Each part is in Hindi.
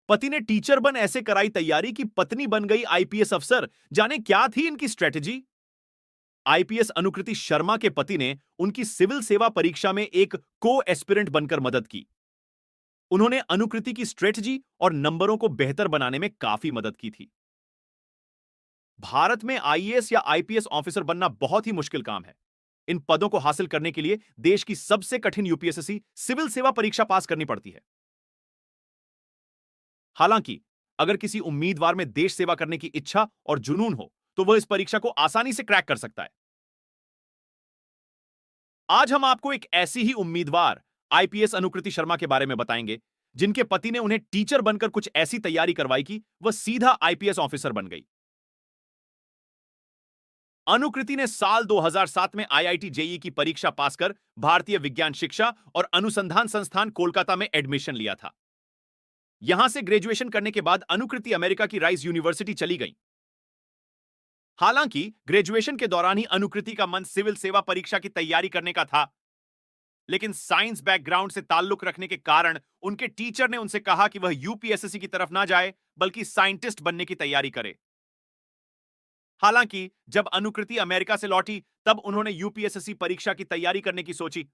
पति ने टीचर बन ऐसे कराई तैयारी कि पत्नी बन गई आईपीएस अफसर। जाने क्या थी इनकी स्ट्रेटेजी। आईपीएस अनुकृति शर्मा के पति ने उनकी सिविल सेवा परीक्षा में एक को एस्पिरेंट बनकर मदद की। उन्होंने अनुकृति की स्ट्रेटजी और नंबरों को बेहतर बनाने में काफी मदद की थी। भारत में आईएएस या आईपीएस ऑफिसर बनना बहुत ही मुश्किल काम है। इन पदों को हासिल करने के लिए देश की सबसे कठिन यूपीएससी सिविल सेवा परीक्षा पास करनी पड़ती है। हालांकि अगर किसी उम्मीदवार में देश सेवा करने की इच्छा और जुनून हो तो वह इस परीक्षा को आसानी से क्रैक कर सकता है। आज हम आपको एक ऐसी ही उम्मीदवार आईपीएस अनुकृति शर्मा के बारे में बताएंगे जिनके पति ने उन्हें टीचर बनकर कुछ ऐसी तैयारी करवाई कि वह सीधा आईपीएस ऑफिसर बन गई। अनुकृति ने साल 2007 में आईआईटी जेईई की परीक्षा पास कर भारतीय विज्ञान शिक्षा और अनुसंधान संस्थान कोलकाता में एडमिशन लिया था। यहां से ग्रेजुएशन करने के बाद अनुकृति अमेरिका की राइस यूनिवर्सिटी चली गई। हालांकि ग्रेजुएशन के दौरान ही अनुकृति का मन सिविल सेवा परीक्षा की तैयारी करने का था, लेकिन साइंस बैकग्राउंड से ताल्लुक रखने के कारण उनके टीचर ने उनसे कहा कि वह यूपीएससी की तरफ ना जाए बल्कि साइंटिस्ट बनने की तैयारी करे। हालांकि जब अनुकृति अमेरिका से लौटी तब उन्होंने यूपीएससी परीक्षा की तैयारी करने की सोची।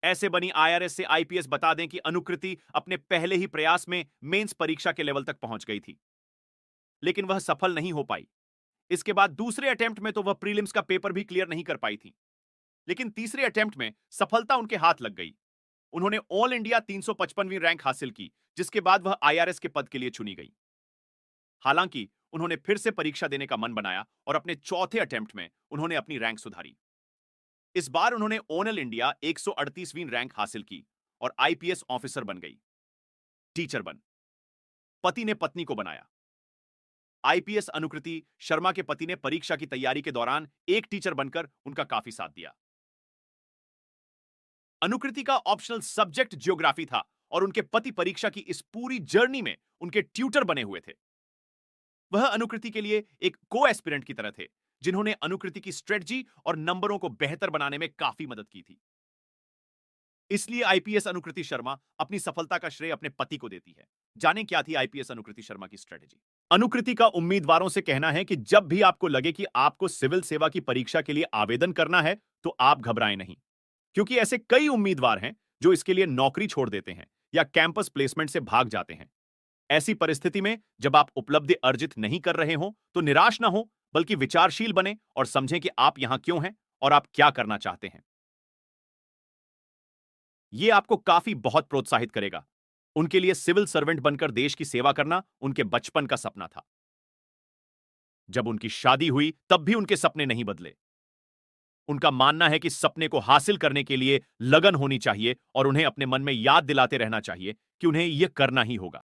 ऐसे बनी आईआरएस से आईपीएस बता दें कि अनुकृति अपने पहले ही प्रयास में मेंस परीक्षा के लेवल तक पहुंच गई थी, लेकिन वह सफल नहीं हो पाई। इसके बाद दूसरे अटेम्प्ट में तो वह प्रीलिम्स का पेपर भी क्लियर नहीं कर पाई थी, लेकिन तीसरे अटेम्प्ट में सफलता उनके हाथ लग गई। उन्होंने ऑल इंडिया 355वीं रैंक हासिल की, जिसके बाद वह आईआरएस के पद के लिए चुनी गई। हालांकि उन्होंने फिर से परीक्षा देने का मन बनाया और अपने चौथे अटेम्प्ट में उन्होंने अपनी रैंक सुधारी। इस बार उन्होंने ऑल इंडिया 138वीं रैंक हासिल की और आईपीएस ऑफिसर बन गई। टीचर बन पति ने पत्नी को बनाया। आईपीएस अनुकृति शर्मा के पति ने परीक्षा की तैयारी के दौरान एक टीचर बनकर उनका काफी साथ दिया। अनुकृति का ऑप्शनल सब्जेक्ट ज्योग्राफी था और उनके पति परीक्षा की इस पूरी जर्नी में उनके ट्यूटर बने हुए थे। वह अनुकृति के लिए एक को एस्पिरेंट की तरह थे, जिन्होंने अनुकृति की स्ट्रेटजी और नंबरों को बेहतर बनाने में काफी मदद की थी। इसलिए आईपीएस अनुकृति शर्मा अपनी सफलता का श्रेय अपने पति को देती है। जानें क्या थी आईपीएस अनुकृति शर्मा की स्ट्रेटजी। अनुकृति का उम्मीदवारों से कहना है कि जब भी आपको लगे कि आपको सिविल सेवा की परीक्षा के लिए आवेदन करना है तो आप घबराएं नहीं, क्योंकि ऐसे कई उम्मीदवार हैं जो इसके लिए नौकरी छोड़ देते हैं या कैंपस प्लेसमेंट से भाग जाते हैं। ऐसी परिस्थिति में जब आप उपलब्धि अर्जित नहीं कर रहे हो तो निराश ना हो, बल्कि विचारशील बने और समझें कि आप यहां क्यों हैं और आप क्या करना चाहते हैं। यह आपको काफी बहुत प्रोत्साहित करेगा। उनके लिए सिविल सर्वेंट बनकर देश की सेवा करना उनके बचपन का सपना था। जब उनकी शादी हुई तब भी उनके सपने नहीं बदले। उनका मानना है कि सपने को हासिल करने के लिए लगन होनी चाहिए और उन्हें अपने मन में याद दिलाते रहना चाहिए कि उन्हें यह करना ही होगा।